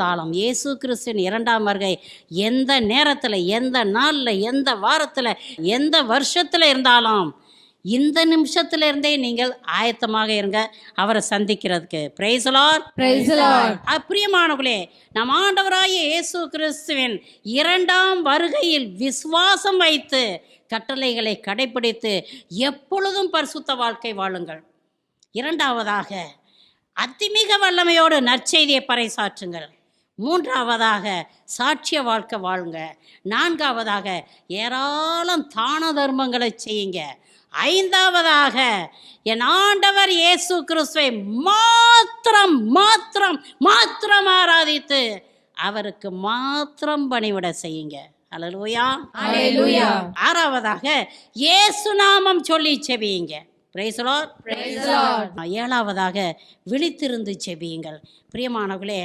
தாளம் இயேசு கிறிஸ்துவின் இரண்டாம் வருகை எந்த நேரத்தில், எந்த நாளில், எந்த வாரத்தில், எந்த வருஷத்தில் இருந்தாலும் இந்த நிமிஷத்துல இருந்தே நீங்கள் ஆயத்தமாக இருங்க அவரை சந்திக்கிறதுக்கு. Price the Lord. Praise the Lord. பிரியமானவர்களே, நம் ஆண்டவராகிய இயேசு கிறிஸ்துவின் இரண்டாம் வருகையில் விசுவாசம் வைத்து கட்டளைகளை கடைபிடித்து எப்பொழுதும் பரிசுத்த வாழ்க்கை வாழுங்கள். இரண்டாவதாக, அதிமிக வல்லமையோடு நற்செய்தியை பறைசாற்றுங்கள். மூன்றாவதாக, சாட்சிய வாழ்க்கை வாழுங்க. நான்காவதாக, ஏராளம் தான தர்மங்களை செய்யுங்க. ஐந்தாவதாக, என் ஆண்டவர் இயேசு கிறிஸ்துவை மாத்திரம் மாத்திரம் மாத்திரம் ஆராதித்து அவருக்கு மாத்திரம் பணிவிட செய்யுங்க. அல்லேலூயா, Hallelujah. ஆறாவதாக, இயேசு நாமம் சொல்லி செபியுங்க. Praise the Lord. Praise the Lord. ஏழாவதாக, விழித்திருந்து செபியுங்கள். பிரியமானவர்களே,